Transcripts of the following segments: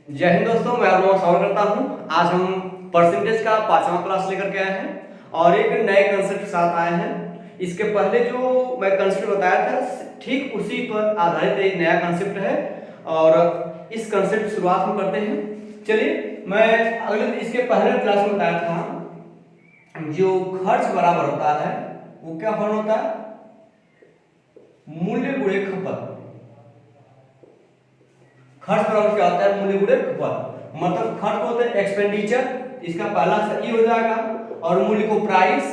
जय हिंद दोस्तों, मैं आपका स्वागत करता हूं। आज हम परसेंटेज का 5वां क्लास लेकर के आए हैं और एक नए कंसेप्ट के साथ आए हैं। इसके पहले जो मैं कंसेप्ट बताया था ठीक उसी पर आधारित एक नया कंसेप्ट है और इस कंसेप्ट की शुरुआत हम करते हैं। चलिए, मैं अगले इसके पहले क्लास में बताया था जो खर्च बराबर होता है वो क्या फॉर्म होता है, मूल्य गुणे खपत। खर्च बराबर क्या होता है, मूल्य गुणे खपत। मतलब खर्च होता है एक्सपेंडिचर, इसका पहला अक्षर ई हो जाएगा, और मूल्य को प्राइस,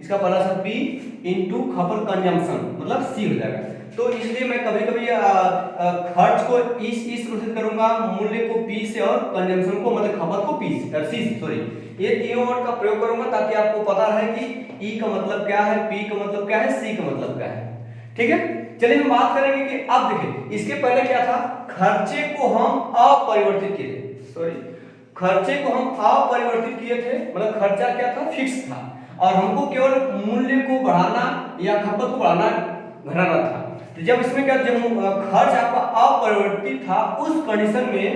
इसका पहला अक्षर पी, इनटू खपत कंजम्पशन मतलब सी हो जाएगा। तो इसलिए मैं कभी कभी खर्च को इस रूप से करूंगा, मूल्य को पी से और कंजम्पशन को मतलब खपत को पी सी सॉरी ये तीनों वर्ड का प्रयोग करूंगा ताकि आपको पता रहे कि ई का मतलब क्या है, पी का मतलब क्या है, सी का मतलब क्या है। ठीक है, चलिए हम बात करेंगे कि अब देखिए इसके पहले क्या था, खर्चे को हम अपरिवर्तित किए थे। सॉरी, खर्चे को हम अपरिवर्तित किए थे, मतलब खर्चा क्या था, फिक्स था, और हमको केवल मूल्य को बढ़ाना या खपत को बढ़ाना घटाना था। तो जब इसमें क्या, जब खर्च आपका अपरिवर्तित था, उस कंडीशन में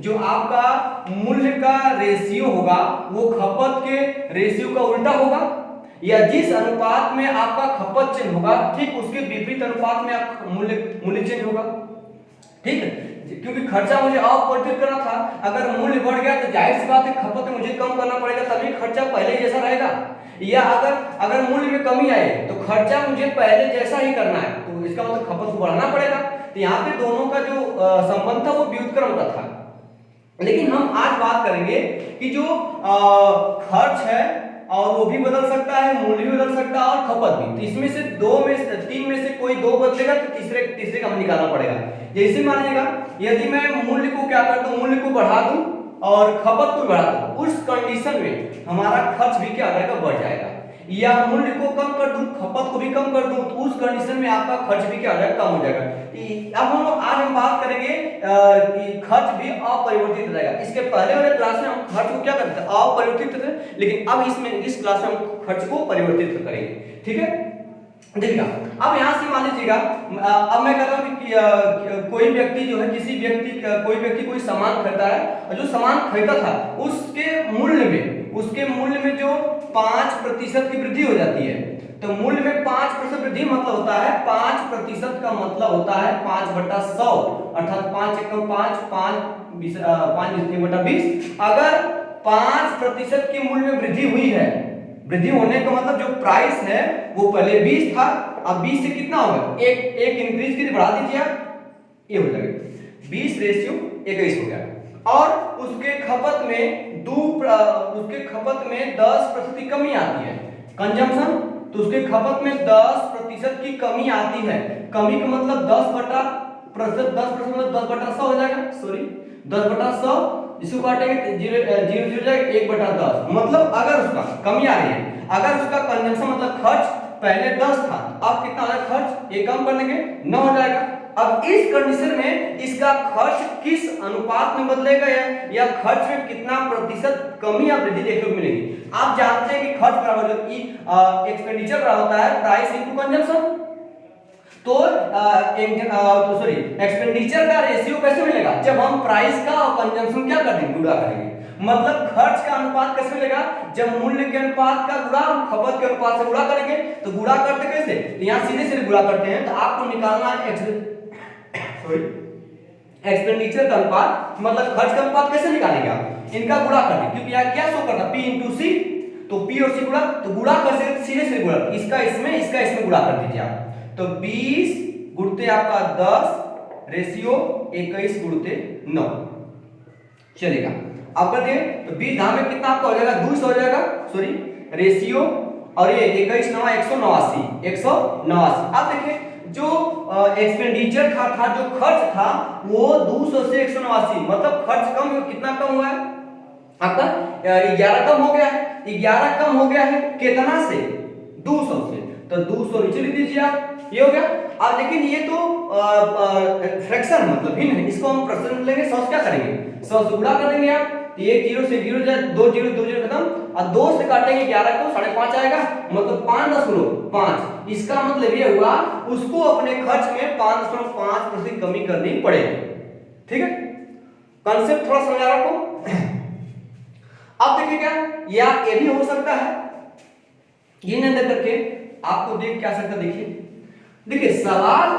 जो आपका मूल्य का रेशियो होगा वो खपत के रेशियो का उल्टा होगा, या जिस अनुपात में आपका खपत चेंज होगा ठीक उसके विपरीत अनुपात में आपका मूल्य चेंज होगा। ठीक है, क्योंकि खर्चा मुझे अपरिवर्तित करना था, अगर मूल्य बढ़ गया तो जाहिर सी बात है खपत मुझे कम करना पड़ेगा, तभी खर्चा पहले जैसा रहेगा। या अगर मूल्य में कमी आए तो खर्चा मुझे पहले जैसा ही करना है, तो इसका मतलब खपत को बढ़ाना पड़ेगा। तो यहाँ पे दोनों का जो संबंध था वो व्युत्क्रम का था। लेकिन हम आज बात करेंगे कि जो खर्च है और वो भी बदल सकता है, मूल्य भी बदल सकता है और खपत भी। तो इसमें से तीन में से कोई दो बदलेगा तो तीसरे का हमें निकालना पड़ेगा। जैसे मान लीजिएगा यदि मैं मूल्य को क्या कर दूं, मूल्य को बढ़ा दूं और खपत को बढ़ा दूं, उस कंडीशन में हमारा खर्च भी क्या हो जाएगा, बढ़ जाएगा। या मूल्य को कम कर दूं, खपत को भी कम कर दूं, तो उस कंडीशन में आपका खर्च भी क्या हो जाएगा, कम हो जाएगा। अब आज हम बात करेंगे कि खर्च भी अपरिवर्तित रहेगा। इसके पहले वाले क्लास में हम खर्च को क्या करते थे, अपरिवर्तित थे, लेकिन अब इस क्लास में हम खर्च को परिवर्तित करेंगे। ठीक है, देखिएगा अब यहां से मान लीजिएगा, अब मैं कह रहा हूं कि कोई व्यक्ति जो है, कोई व्यक्ति कोई सामान खरीदता है, और जो सामान खरीदा था उसके मूल्य में जो 5% की वृद्धि हो जाती है। तो मूल्य में 5% वृद्धि मतलब होता है, 5% का मतलब होता है 5/100, अर्थात 5 एकम 5/20। अगर 5% की मूल्य में वृद्धि हुई है, वृद्धि होने का मतलब जो प्राइस है वो पहले 20 था, अब 20 से कितना होगा, एक इंक्रीज की बढ़ा दीजिए आप, ये हो जाएगा 20:21 हो गया। और उसके खपत में 10% की कमी आती है, कंजम्पशन, तो उसके खपत में 10% की कमी आती है। कमी का मतलब 10% में 10/100 हो जाएगा, सॉरी 10/100, इसको काटेंगे 0 0 जाएगा 1/10। मतलब अगर उसका कमी आ रही है, अगर उसका कंजम्पशन मतलब खर्च पहले 10 था, अब कितना आ खर्च, ये कम कर देंगे 9 हो जाएगा। अब इस कंडीशन में इसका खर्च किस अनुपात में बदलेगा या खर्च में कितना प्रतिशत कमी या वृद्धि देखने को मिलेगी। आप जानते हैं कि खर्च बराबर जो एक्सपेंडिचर बराबर होता है प्राइस इनटू कंजम्पशन। तो सॉरी एक्सपेंडिचर का रेशियो कैसे मिलेगा, जब हम प्राइस का और कंजम्पशन क्या कर देंगे, गुणा करेंगे। मतलब खर्च का अनुपात कैसे मिलेगा, जब मूल्य के अनुपात का गुणा खपत के अनुपात से गुणा करेंगे। तो गुणा करते कैसे, तो यहाँ सीधे गुणा करते हैं। तो आपको निकालना है एक्सपेंडिचर का अनुपात, मतलब खर्च का अनुपात कैसे निकालेंगे आप, इनका गुणा करके, क्योंकि यहाँ क्या शो करता है, P × C, तो P और C गुणा, तो गुणा कैसे, सीधे गुणा, इसका इसमें गुणा कर दीजिए आप। तो 20 गुणते आपका 10 रेशियो 21 गुणते 9 चलेगा। अब कर दिए तो 20 धाम में कितना आपका हो जाएगा, 200 हो जाएगा, सॉरी रेशियो, और ये 21 9 189। अब देखिए जो एक्सपेंडिचर था जो खर्च था वो 200 से 189, मतलब खर्च कम, कितना कम हुआ है आपका, 11 कम हो गया है। 11 कम हो गया है कितना से, 200 से, तो 200 नीचे लिख दीजिए आप, ये हो गया। अब लेकिन ये तो फ्रैक्शन मतलब भिन्न है, इसको हम परसेंट लेंगे, 100 क्या करेंगे, 100 से गुणा कर देंगे आप, एक 0 से 0 जाए, 2 0 खत्म, और 2 से काटेंगे 11 को, 5.5 आएगा, मतलब 5.5। इसका मतलब ये हुआ उसको अपने खर्च में 5.5% कमी करनी पड़ेगी। ठीक है, कॉन्सेप्ट थोड़ा समझा रहा हूं। अब देखिए क्या, या ये भी हो सकता है, ये नहीं देख करके आपको देख क्या सकता, देखिए सवाल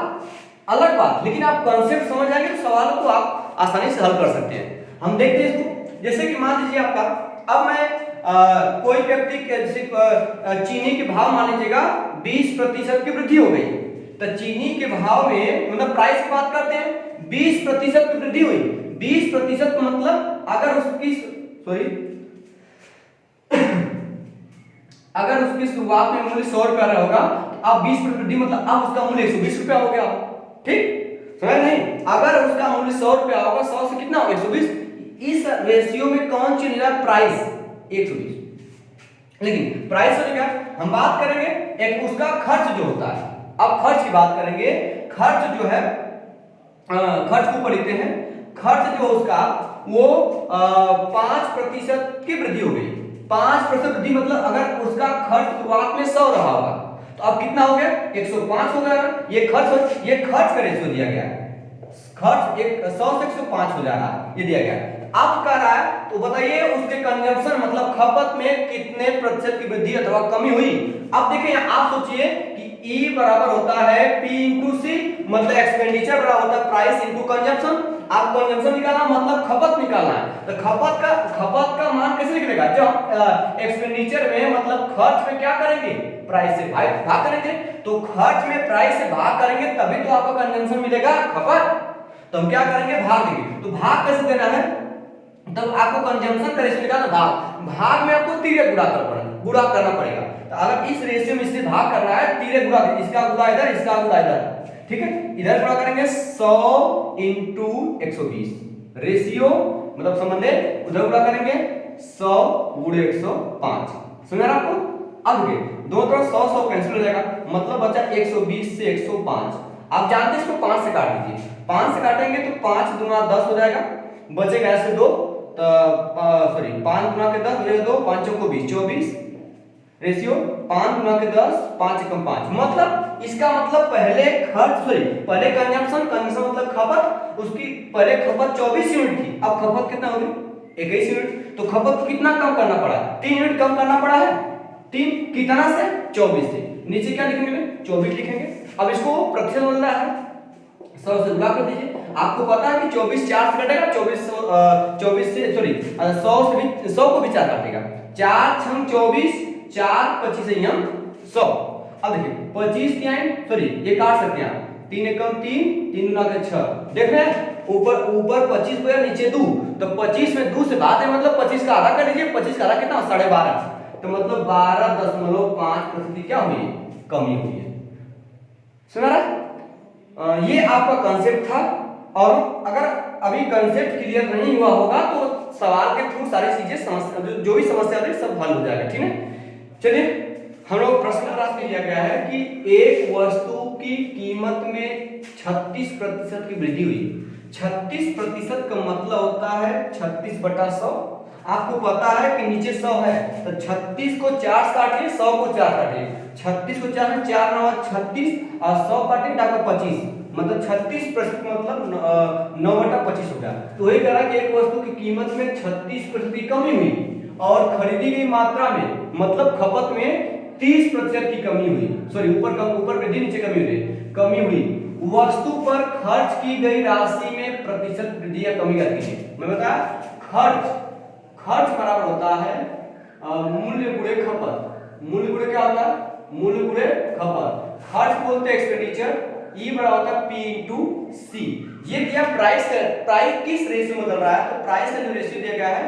अलग बात, लेकिन आप कॉन्सेप्ट समझ जाएंगे तो सवालों को आप आसानी से हल कर सकते हैं। हम देखते हैं इसको, जैसे कि मान लीजिए आपका, अब मैं कोई व्यक्ति चीनी के भाव मान लीजिएगा 20% की वृद्धि हो गई, तो चीनी के भाव में मतलब प्राइस की बात करते हैं, 20% की वृद्धि हुई। 20% मतलब अगर उसकी अगर उसकी शुरुआत में मूल्य 100 रुपया रहा होगा, तो अब 20% वृद्धि मतलब अब उसका मूल्य 120 रुपया हो गया। ठीक समझ नहीं, अगर उसका मूल्य 100 रुपया होगा, 100 से कितना होगा 120, इस रेशियो में कौन चीज है प्राइस 120। लेकिन प्राइस हो गया, हम बात करेंगे एक उसका खर्च जो होता है। अब खर्च की बात करेंगे, खर्च जो है खर्च को पढ़ते हैं, खर्च जो उसका वो 5% की वृद्धि हो गई। 5% वृद्धि मतलब अगर उसका खर्च शुरुआत में 100 रहा होगा, तो अब कितना हो गया 105 हो गया। ये खर्च का रेशियो दिया गया है, खर्च 100 से 105 हो जा रहा है, ये दिया गया है। अब कह रहा है तो बताइए उसके कंजम्पशन मतलब खपत में कितने प्रतिशत की वृद्धि अथवा कमी हुई। अब देखिए यहाँ आप सोचिए कि E बराबर होता है P इंटू सी, मतलब एक्सपेंडिचर बराबर होता है प्राइस इंटू कंजम्पशन। आप कंजम्पशन निकालना मतलब खपत निकालना है, तो खपत का मान कैसे निकलेगा, जब एक्सपेंडिचर में मतलब खर्च में क्या करेंगे प्राइस से भाग करेंगे, तो खर्च में प्राइस से भाग करेंगे तभी तो आपको कंजम्पशन मिलेगा खपत। तो हम क्या करेंगे भाग देंगे, तो भाग कैसे देना है, तब आपको कंजम्पशन का रेशियो निकालना, भाग में आपको तिर्यक गुणा करना पड़ेगा। तो अगर इस रेशियो में इससे भाग करना है, तिर्यक गुणा, इसका गुणा इधर, इसका गुणा इधर, ठीक है, इधर गुणा करेंगे 100 इंटू 120 रेशियो मतलब संबंध, उधर गुणा करेंगे 100 गुणे 105। समझ रहा आपको। अब दोनों तरफ 100 कैंसिल हो जाएगा, मतलब बचा 120 से 105। आप जानते हैं इसको 5 से काट दीजिए, 5 से काटेंगे तो 5 दूना 10 हो जाएगा, बचेगा ऐसे 2, तो सॉरी 5 गुना के 10 हो जाएगा 2, 5 चौको 20, 24 रेशियो 5 गुना के 10, 5 एकम 5, मतलब इसका मतलब पहले पहले कंजम्पशन मतलब खपत, उसकी पहले खपत 24 यूनिट थी, अब खपत कितना हो गई 21 यूनिट। तो खपत को कितना कम करना पड़ा, 3 यूनिट कम करना पड़ा है। 3 कितना से 24 से, नीचे क्या लिखेंगे 24 लिखेंगे। अब इसको प्रतिशत बोलना है, 100 से गुणा कर दीजिए। आपको पता है कि 24 4 से कटेगा, 24 से सॉरी 100 को भी 4 काटेगा, 4 छंग 24, 4 25 यम 100। अब देखिए 25 सॉरी ये काट सकते हैं आप, 3 एकम 3, 3 गुना के 6, देख रहे हैं ऊपर 25 को नीचे 2, तो 25 में 2 से भाग है मतलब 25 का आधा कर लीजिए, 25 का आधा कितना 12.5, तो मतलब 12.5% क्या हुई कमी हुई है। सुना रहा, ये आपका कॉन्सेप्ट था। और अगर अभी कॉन्सेप्ट क्लियर नहीं हुआ होगा तो सवाल के थ्रू सारी चीजें समस्या जो भी समस्या थी सब हल हो जाएगा, ठीक है। चलिए हम लोग प्रश्न राशि में दिया गया है कि एक वस्तु की कीमत में 36% की वृद्धि हुई। 36% का मतलब होता है 36/100। आपको पता है कि नीचे 100 है, तो 36 को 4 से काटिए, 100 को 4 काटिए, 36 को 4 में 4 9 36 और 100 काटिए डाका 25, मतलब 36% मतलब 9/25 हो गया। तो वही कह रहा कि एक वस्तु की कीमत में 36% की कमी हुई और खरीदी गई मात्रा में मतलब खपत में 30% की कमी हुई, सॉरी ऊपर वृद्धि नीचे कमी हुई। वस्तु पर खर्च की गई राशि में प्रतिशत वृद्धि या कमी करती है। मैं बताया खर्च बराबर होता है मूल्य गुणे खपत। मूल्य गुणे क्या होता है, मूल्य गुणे खपत। खर्च बोलते हैं एक्सपेंडिचर, E बराबर होता है P इंटू सी। ये दिया प्राइस किस रेशियो में बदल रहा है, तो प्राइस का जो रेशियो दिया गया है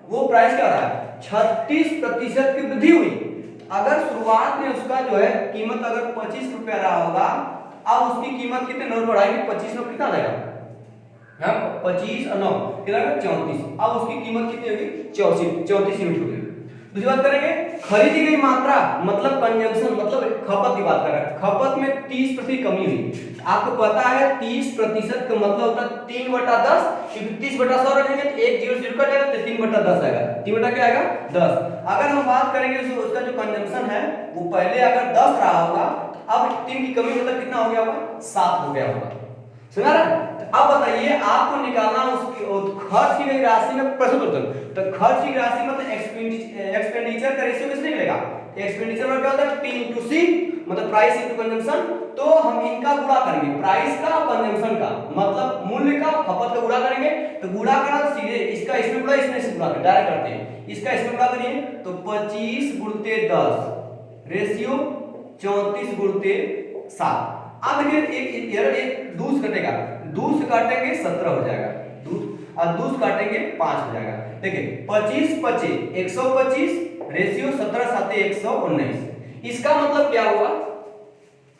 वो प्राइस क्या रहा है 36% की वृद्धि हुई। अगर शुरुआत में उसका जो है कीमत अगर 25 रुपया रहा होगा, अब उसकी कीमत कितने नोट बढ़ाएंगे, 25 में कितना आएगा 25 और 9 कितना 34, अब उसकी कीमत कितनी होगी 34 यूनिट होगी। दूसरी बात करेंगे खरीदी गई मात्रा मतलब कंजम्पशन मतलब खपत की बात कर रहे हैं, खपत में 30% कमी हुई। आपको पता है 30% का मतलब होता है 3/10, क्योंकि 30/100 रखेंगे तो 1 0 0 कट जाएगा तो 3/10 आएगा, 3 क्या आएगा 10। अगर हम बात करेंगे उसका जो कंजम्पशन है वो पहले अगर 10 रहा होगा, अब 3 की कमी मतलब कितना हो गया होगा 7 हो गया होगा। सुना रहा? तो अब बताइए आपको निकालना उसकी खर्च की गई राशि में प्रश्न उत्तर। तो खर्च की राशि मतलब एक्सपेंडिचर का रेशियो किससे निकलेगा? एक्सपेंडिचर मतलब क्या होता है? P into C, मतलब प्राइस इनटू कंजम्पशन। तो हम इनका गुणा करेंगे, प्राइस का कंजम्पशन का, मतलब मूल्य का खपत का गुणा करेंगे। तो गुणा करना तो सीधे इसका इसमें गुणा इसमें से गुणा डायरेक्ट करते हैं। इसका इसमें गुणा करिए तो 25 गुणते 10 रेशियो 34 गुणते 7। अब देखिए एक दूस कटेगा, दूस काटेंगे 17 हो जाएगा, दूस और दूस काटेंगे 5 हो जाएगा। देखिए 25 25 125 रेशियो 17 7 119। इसका मतलब क्या हुआ?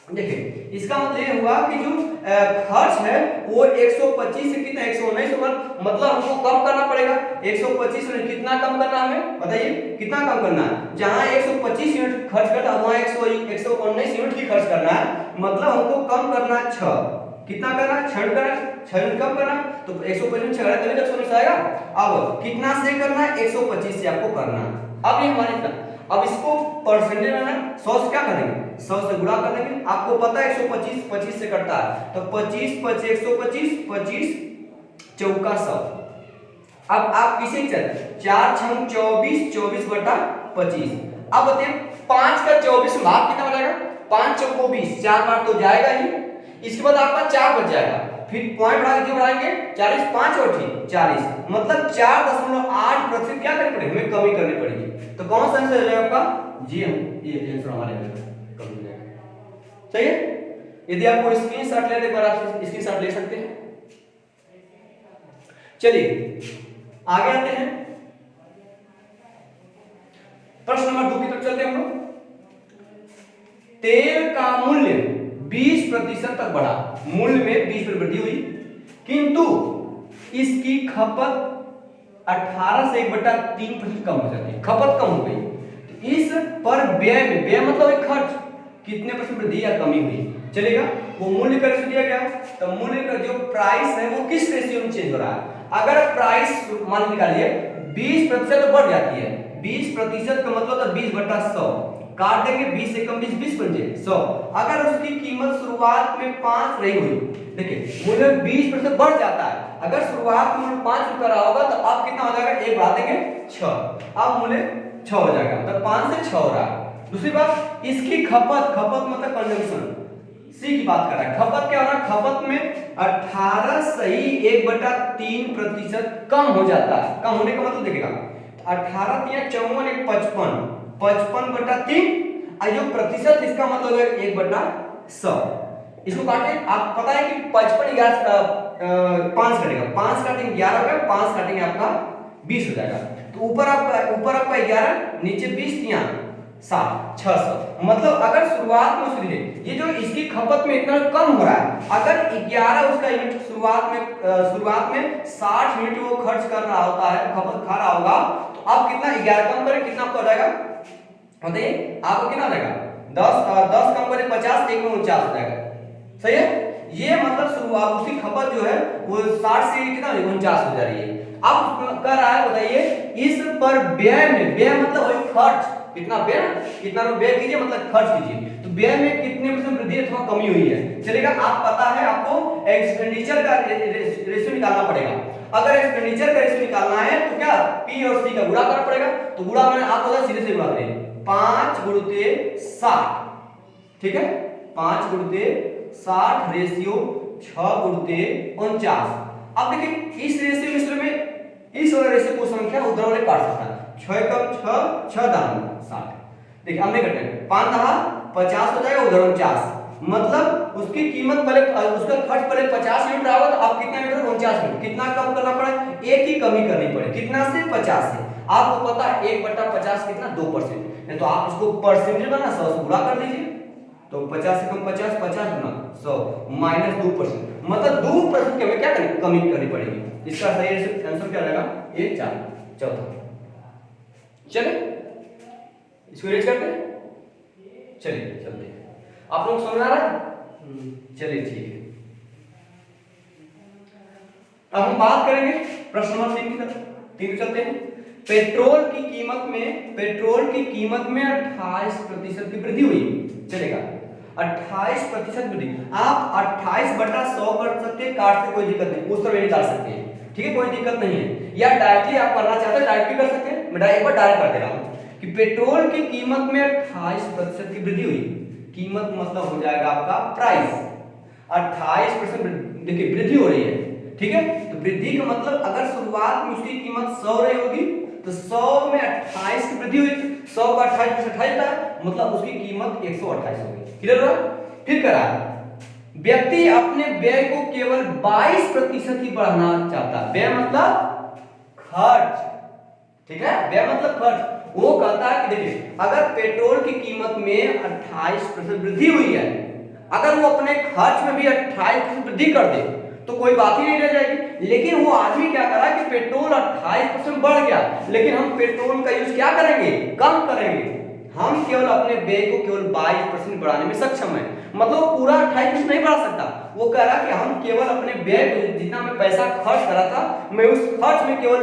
देखिए इसका मतलब ये हुआ कि जो खर्च है वो 125 से कितना 119 होगा, मतलब हमको कम करना पड़ेगा। 125 में कितना कम करना है हमें बताइए, कितना कम करना है? जहां 125 यूनिट खर्च करता है वहां 119 यूनिट की खर्च करना है, मतलब हमको कम करना 6। कितना करना? 6 करना, 6 यूनिट कम करना। तो 125 में 6 करें तभी 119 आएगा। अब कितना से करना है? 125 से आपको करना है। अब ये हमारे इतना, अब इसको परसेंटेज में 100 से क्या करेंगे? 100 से गुणा कर देंगे। आपको पता है 125 25 से कटता है, तो 25 25 125 25 चौका 100। अब आप किसे चल 4 6 24 24 बटा 25। अब बताइए 5 का 24 भाग कितना बचेगा? 5 चौको 20, 4 बार तो जाएगा ही। इसके बाद आपका 4 बच जाएगा, फिर पॉइंट बढ़ाएंगे 40 5 और ठीक 40, मतलब 4.8% क्या करनी पड़ेगी? हमें कमी करनी पड़ेगी। तो कौन सा आंसर हो जाएगा आपका? जी हम ये आंसर हमारे कम हो जाएगा। सही है? यदि आपको स्क्रीनशॉट लेने पर आप स्क्रीनशॉट ले सकते हैं। चलिए आगे आते हैं, प्रश्न नंबर 2 की तरफ चलते हैं हम लोग। तेल का मूल्य 20% तक बढ़ा, मूल्य में 20% वृद्धि हुई, किंतु इसकी खपत 18 से 1/3% कम हो जाती है, खपत कम हो गई। तो इस पर व्यय में, व्यय मतलब एक खर्च, कितने परसेंट वृद्धि या कमी हुई? चलेगा, वो मूल्य का रेशियो दिया गया, तो मूल्य का जो प्राइस है वो किस रेशियो में चेंज हो रहा है? अगर प्राइस मान निकालिए 20% तो बढ़ जाती है, 20% का मतलब तो 20/100 काट देंगे, 20 से कम 20 20 बन जाए 100। अगर उसकी कीमत शुरुआत में 5 रही हुई, देखिए मूल्य 20% बढ़ जाता है, अगर शुरुआत में 5 रुपया रहा होगा तो अब कितना हो जाएगा? एक बढ़ा देंगे 6, अब मूल्य 6 हो जाएगा, तो 5 से 6 हो रहा है। दूसरी बात, इसकी खपत, खपत मतलब कंजम्पशन, सी की बात कर रहा है। खपत क्या हो रहा है? खपत में 18 सही 1/3% कम हो जाता है। कम होने का मतलब देखिएगा 18 3 54 1 55 55/3, और जो प्रतिशत इसका मतलब है 1/100। इसको काटे, आप पता है कि 55 11 5 कटेगा, 5 काटेंगे 11 होगा, 5 काटेंगे आपका 20 हो जाएगा। तो ऊपर आपका 11, नीचे 20 3 7 600, मतलब अगर शुरुआत में सुनिए ये जो इसकी खपत में इतना कम हो रहा है, अगर 11 उसका यूनिट शुरुआत में 60 यूनिट वो खर्च कर रहा होता है, खपत खा रहा होगा, तो अब कितना 11 कम करें कितना आपको हो जाएगा? बताइए आपको कितना आ जाएगा? 10 कम करें 50, 1 में 49 हो जाएगा। सही है? ये मतलब शुरुआत उसकी खपत जो है वो 60 से कितना 49 हो जा रही है। अब कर रहा है, बताइए इस पर व्यय में, व्यय मतलब वही खर्च, कितना व्यय, कितना व्यय कीजिए मतलब खर्च कीजिए, तो व्यय में कितने परसेंट वृद्धि अथवा कमी हुई है? चलेगा, आप पता है आपको एक्सपेंडिचर का रेशियो निकालना पड़ेगा। अगर एक्सपेंडिचर का रेशियो निकालना है तो क्या पी और सी का गुणा करना पड़ेगा। तो गुणा मैंने आपको बोला सीधे से गुणा करें, 5 × 60, ठीक है, 5 × 60 रेशियो 6 × 49। अब देखिए इस रेशियो में इस वाले रेशियो को संख्या उधर वाले काट सकता है, 6 कम 6 6 दाम 60। देखिए हमने कटे 5 दहा 50 हो जाएगा, उधर 49, मतलब उसकी कीमत पहले, उसका खर्च पहले 50 यूनिट रहा होगा, तो अब कितना यूनिट? 49 यूनिट। कितना कम करना पड़ा? एक ही कमी करनी पड़े, कितना से? 50 से। आपको पता है 1/50 कितना? 2%। तो आप इसको परसेंटेज बना 100 से गुणा कर लीजिए, तो 50 से कम 50, 50 गुना 100 माइनस 2%, मतलब 2% की हमें क्या करनी? कमी करनी पड़ेगी। इसका सही आंसर क्या रहेगा? ये 4 चौथा। चले इसको रेज करते हैं, चलिए चलते हैं। आप लोग समझ आ रहा है? चलिए ठीक है। अब हम बात करेंगे प्रश्न नंबर 3 की तरफ, 3 चलते हैं। पेट्रोल की कीमत में 28% की वृद्धि हुई, चलेगा। 28% वृद्धि। आप 28/100 कर सकते हैं, काट से कोई दिक्कत नहीं, उस तरह निकाल सकते हैं, ठीक है, कोई दिक्कत नहीं है। या डायरेक्टली आप करना चाहते हैं डायरेक्ट भी कर सकते हैं, मैं एक बार डायरेक्ट कर दे रहा हूं कि पेट्रोल की कीमत में 28% की वृद्धि हुई। कीमत मतलब हो जाएगा आपका प्राइस, 28% देखिए वृद्धि हो रही है, ठीक है। तो वृद्धि का मतलब अगर शुरुआत में उसकी कीमत 100 रही होगी तो 100 में 28 की वृद्धि हुई, 100 का 28 में 28 था, मतलब उसकी कीमत 128 होगी। क्लियर हुआ? फिर करा, व्यक्ति अपने व्यय को केवल 22% ही बढ़ाना चाहता है। व्यय मतलब खर्च, ठीक है, व्यय मतलब खर्च। वो कहता है कि देखिए अगर पेट्रोल की कीमत में 28% वृद्धि हुई है, अगर वो अपने खर्च में भी 28% वृद्धि कर दे तो कोई बात ही नहीं रह जाएगी। लेकिन वो आदमी क्या करा कि पेट्रोल 28% बढ़ गया, लेकिन हम पेट्रोल का यूज क्या करेंगे, कम करेंगे। हम केवल अपने व्यय को केवल 22% बढ़ाने में सक्षम है, मतलब पूरा 28% नहीं बढ़ा सकता। वो कह रहा कि हम केवल अपने व्यय को, जितना मैं पैसा खर्च करा था, मैं उस खर्च में केवल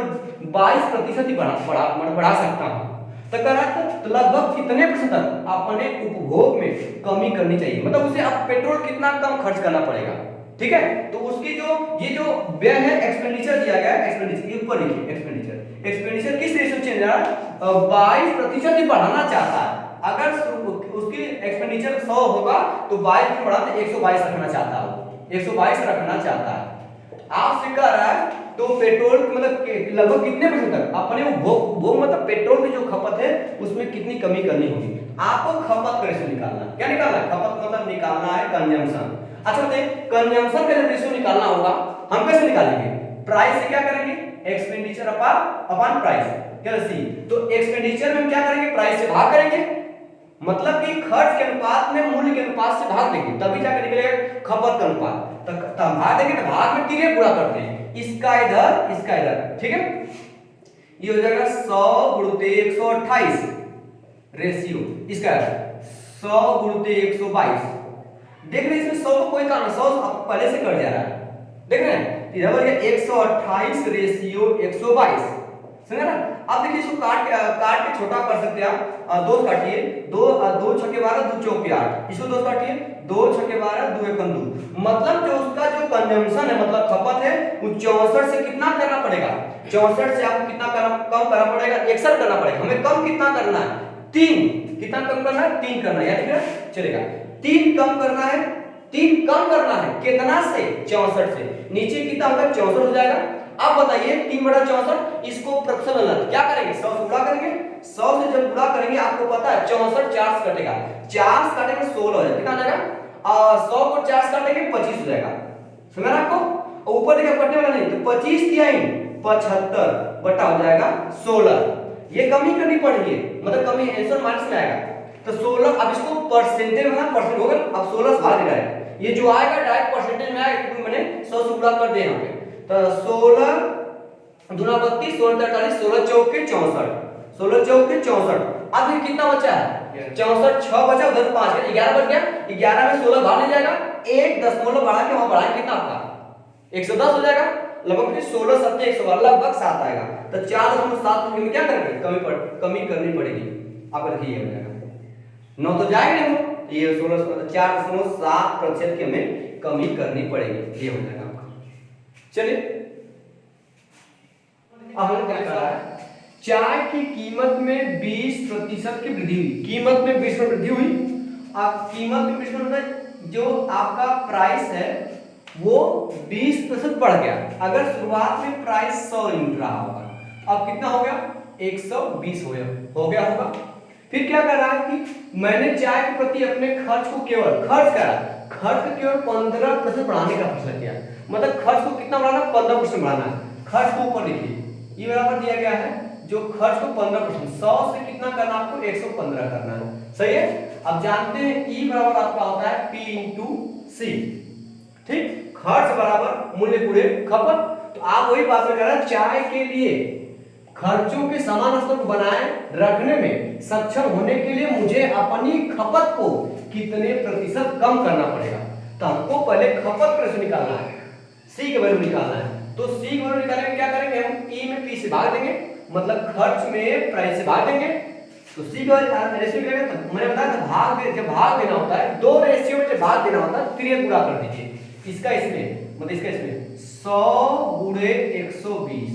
22% ही बढ़ा सकता हूँ। तो कह रहा था तो लगभग कितने % अपने उपभोग में कमी करनी चाहिए, मतलब उसे अब पेट्रोल कितना कम खर्च करना पड़ेगा, ठीक है। तो उसकी जो ये जो व्यय है, एक्सपेंडिचर दिया गया है, एक्सपेंडिचर ऊपर लिखिए, एक्सपेंडिचर किस रेशियो चेंज है, 22% ही बढ़ाना चाहता है। अगर उसकी एक्सपेंडिचर 100 होगा तो 22 बढ़ा तो 122 रखना चाहता है, 122 रखना चाहता है। आपसे कह रहा है तो पेट्रोल मतलब लगभग कितने % तक अपने उपभोग मतलब पेट्रोल की जो खपत है उसमें कितनी कमी करनी होगी। आपको खपत का रेशियो निकालना है। क्या निकालना है? खपत मतलब निकालना है कंजम्पशन। अच्छा बताइए, कंजम्पशन का रेशियो निकालना होगा, हम कैसे निकालेंगे? प्राइस से क्या करेंगे, एक्सपेंडिचर अपॉन प्राइस, क्या सी। तो एक्सपेंडिचर में हम क्या करेंगे, प्राइस से भाग करेंगे, मतलब कि खर्च के अनुपात में मूल्य के अनुपात से भाग देंगे, तभी जाकर निकलेगा खपत का अनुपात। तो भाग देंगे तो भाग में तिरे पूरा करते हैं, इसका इधर, ठीक है। ये हो जाएगा 100 गुणित 128 रेशियो, इसका 100 गुणित 122। देख रहे हैं इसमें 100 को कोई काम 100 पहले से कट जा रहा है, देख रहे हैं। इधर 128 रेशियो 122, समझ ना। अब देखिए इसको काट के छोटा कर सकते हैं आप। 2 काटिए, 2 छके 12, 2 चौके 8, इसको 2 काटिए, 2 छके 12, 2 एकम 2, मतलब जो उसका जो कंजम्पशन है मतलब खपत है वो 64 से कितना करना पड़ेगा, 64 से आपको कितना कम करना पड़ेगा, 61 करना पड़ेगा। हमें कम कितना करना है, 3, कितना कम करना है, 3 करना है, ठीक है चलेगा। 3 कम करना है, 3 कम करना है कितना से, 64 से, नीचे कितना होगा 64 हो जाएगा। अब बताइए 3/64, इसको प्रतिशत क्या करेंगे, 100 से गुणा करेंगे, 100 से जब गुणा करेंगे आपको पता है 64 4 से कटेगा, 4 से काटेंगे 16 हो जाएगा, कितना आ जाएगा 100 को 4 से काटेंगे 25 हो जाएगा, समझ रहे आपको। और ऊपर देखिए कटने वाला नहीं, तो 25 दिया ही 75 बटा हो जाएगा 16। ये कमी करनी पड़ेगी, मतलब कमी आंसर मार्क्स में आएगा। तो 16, अब इसको परसेंटेज में परसेंट होगा, अब 16 से भाग देना है, ये जो आएगा डायरेक्ट परसेंटेज में आएगा क्योंकि मैंने 100 से गुणा कर दिया यहाँ पे। तो 16 दूना 32, 16 43, 16 चौके 64, 16 चौके 64। अब ये कितना बचा है 64, 6 बचा, उधर 5 है, 11 बच गया। 11 में 16 भाग नहीं जाएगा, 1 दशमलव बढ़ा के वहां बढ़ाएंगे कितना आपका 110 हो जाएगा, लगभग 16 7 112 लगभग 7 आएगा। तो 4.7 में क्या करेंगे, कमी करनी पड़ेगी। आप देखिए ये हो जाएगा 9 तो जाएगा नहीं, ये 16 4.7% की हमें कमी करनी पड़ेगी, ये हो जाएगा आपका। चलिए अब हम क्या कर रहा है, चाय की कीमत में 20% की वृद्धि हुई, कीमत में 20% वृद्धि हुई। अब कीमत में 20% जो आपका प्राइस है वो 20% बढ़ गया। अगर शुरुआत में प्राइस 100 यूनिट रहा होगा, अब कितना हो गया 120 हो गया होगा। फिर क्या कर रहा है कि मैंने चाय के प्रति अपने खर्च को केवल खर्च को केवल 15% बढ़ाने का फैसला किया, मतलब खर्च को कितना बढ़ाना, 15% बढ़ाना है। खर्च को ऊपर लिखिए, ये बराबर दिया गया है जो खर्च को 15%, 100 से कितना करना आपको 115 करना है, सही है। अब जानते हैं E बराबर आपका होता है P इंटू C, ठीक। खर्च बराबर मूल्य गुणे खपत। तो आप वही बात में कह रहे हैं, चाय के लिए खर्चों के समान स्तर को बनाए रखने में सक्षम होने के लिए मुझे अपनी खपत को कितने प्रतिशत कम करना पड़ेगा। तो हमको पहले खपत कैसे निकालना है, सी का वैल्यू निकालना है। तो सी का वैल्यू निकालने में क्या करेंगे, हम ई में पी से भाग देंगे, मतलब खर्च में प्राइस से भाग देंगे, तो सी का रेशियो क्या है, मैंने बताया था जब भाग देना होता है, दो रेशियो में जब भाग देना होता है तो ये गुणा कर दीजिए, इसका इसमें मतलब इसका इसमें 100 गुणे 120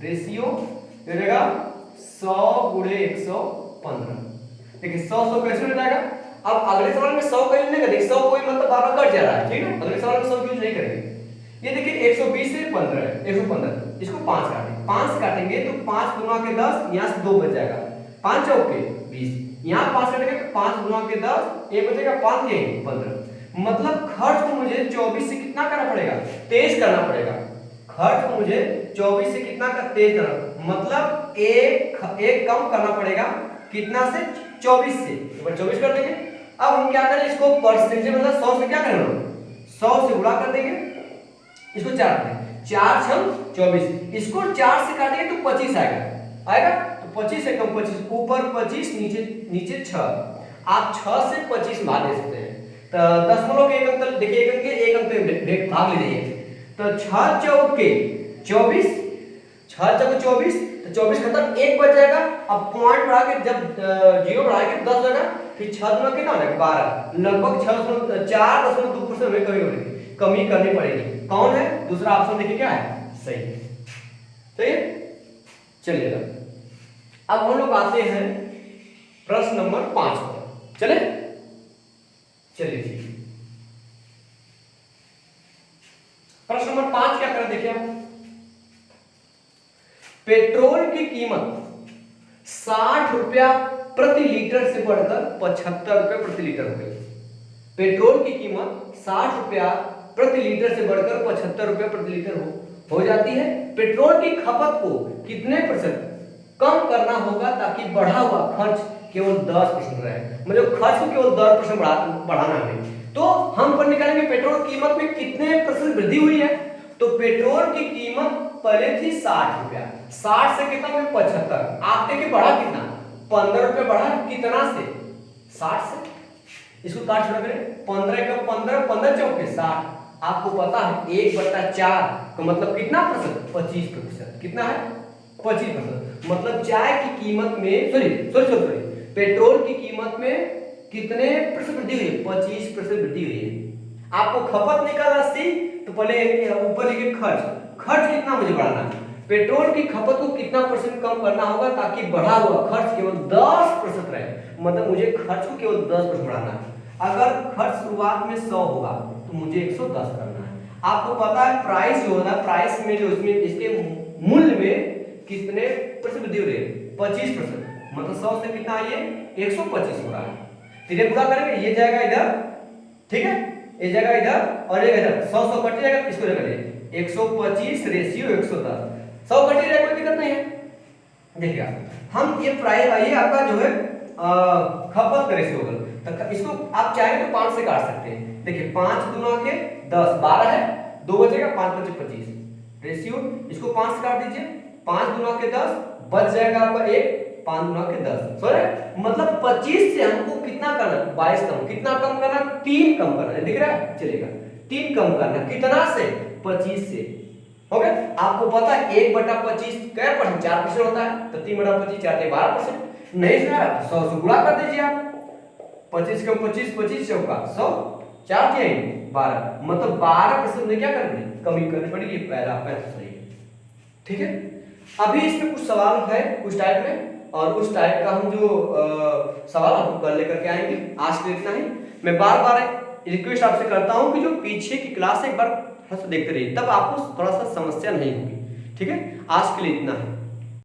रेशियो रहेगा 100 गुणे 115। देखिए 100 कैसे हो जाएगा। अब अगले सवाल में 100 का यूज नहीं करेंगे, 100 कोई मतलब बार बार कट जा रहा है, ठीक है, अगले सवाल में 100 यूज नहीं करेंगे। ये देखिए 120 से 15 है, 115, इसको 5 काटेंगे, 5 काटेंगे तो 5 गुना के 10, यहाँ से 2 बच जाएगा, 5 चौके 20, यहाँ 5 काटेंगे तो 5 गुना के 10, ये बचेगा 5 ये 15। मतलब खर्च को मुझे 24 से कितना करना पड़ेगा, तेज करना पड़ेगा। खर्च को मुझे 24 से कितना का तेज करना, मतलब एक कम करना पड़ेगा, कितना से 24 से, तो 24 कर देंगे। अब हम क्या करें, इसको परसेंटेज मतलब 100 से क्या करेंगे, 100 से गुणा कर देंगे, इसको 4 करें, 4 छम 24, इसको 4 से काटेंगे तो 25 आएगा, तो 25 से कम 25, ऊपर 25 नीचे 6, आप 6 से 25 भाग दे सकते हैं। तो दशमलव के एक अंक, देखिए एक अंक पे भाग ले जाइए, तो 6 चौके 24, 6 चौके 24, तो 24 खत्म, एक बच जाएगा। अब पॉइंट बढ़ा के जब 0 बढ़ा के 10 हो जाएगा, फिर 6 गुना कितना हो जाएगा 12, लगभग 4.2% में कमी करनी पड़ेगी। कौन है, दूसरा ऑप्शन देखिए क्या है, सही है। चलिएगा अब हम लोग आते हैं प्रश्न नंबर 5 पर, चलिए ठीक। प्रश्न नंबर 5 क्या करें, देखिए आप, पेट्रोल की कीमत 60 रुपया प्रति लीटर से बढ़कर 75 रुपया प्रति लीटर हो गई। पेट्रोल की कीमत 60 रुपया प्रति लीटर से बढ़कर 75 रुपया प्रति लीटर हो जाती है। पेट्रोल की खपत को कितने % कम करना होगा ताकि बढ़ा हुआ खर्च केवल 10% रहे, मतलब खर्च को केवल 10% बढ़ाना है। तो हम पर निकालेंगे पेट्रोल कीमत में कितने % वृद्धि हुई है। तो पेट्रोल की कीमत पहले थी 60 रुपया, 60 से कितना में 75, आप देखिए बढ़ा कितना, 15 रुपये बढ़ा, कितना से 60 से, इसको काट छोड़ा करें, 15 का 15, 15 चौके 60, आपको पता है 1/4 तो मतलब कितना %, 25%, कितना है 25%। मतलब चाय की कीमत में सॉरी पेट्रोल की कीमत में कितने % वृद्धि हुई है, 25% वृद्धि हुई है। आपको खपत निकालना सी, तो पहले ऊपर लिखिए खर्च कितना मुझे बढ़ाना है, पेट्रोल की खपत को कितना % कम करना होगा ताकि बढ़ा हुआ खर्च केवल 10% रहे, मतलब मुझे खर्च को केवल 10% बढ़ाना है। अगर खर्च शुरुआत में 100 होगा तो मुझे 110 करना है। आपको पता है प्राइस जो होता है, प्राइस में जो इसमें इसके मूल्य में कितने % वृद्धि हो रही है, 25%, मतलब 100 से कितना है, ये 125 हो रहा है। इधर पूरा करेंगे, ये जाएगा इधर, ठीक है, ये जाएगा इधर और ये इधर, 100 कट जाएगा, इसको जगह 125 रेशियो 110, 100 कट जाएगा, कोई दिक्कत नहीं है। देखिएगा हम ये प्राइस, ये आपका जो है खपत का रेशियो होगा, तो इसको आप चाहे तो 5 से काट सकते हैं। देखिए 5 गुना के 10 12 है, 2 बचेगा, 5 5 25 रेशियो, इसको 5 से काट दीजिए, 5 गुना के 10 बच जाएगा आपका 1, 5 गुना के 10 सॉरी, मतलब 25 से हमको कितना करना, 22 कम, कितना कम करना, 3 कम करना है, दिख रहा है, चलेगा 3 कम करना, कितना से, 25 से, हो गया। आपको पता है 1/25 क्या %, 4% होता है, तो 3/25 4 12%, नहीं सुना 100 से गुणा कर दीजिए आप, 25 कम 25, 25 चौका 100, 4 के 12, मतलब 12% में क्या करनी, कमी करनी पड़ेगी, पहला सही है, ठीक है। अभी इसमें कुछ सवाल है उस टाइप में, और उस टाइप का हम जो सवाल हम कल लेकर के आएंगे। आज के इतना ही। मैं बार बार रिक्वेस्ट आपसे करता हूं कि जो पीछे की क्लास एक बार थोड़ा सा देखते रहिए, तब आपको थोड़ा सा समस्या नहीं होगी, ठीक है। आज के लिए इतना है।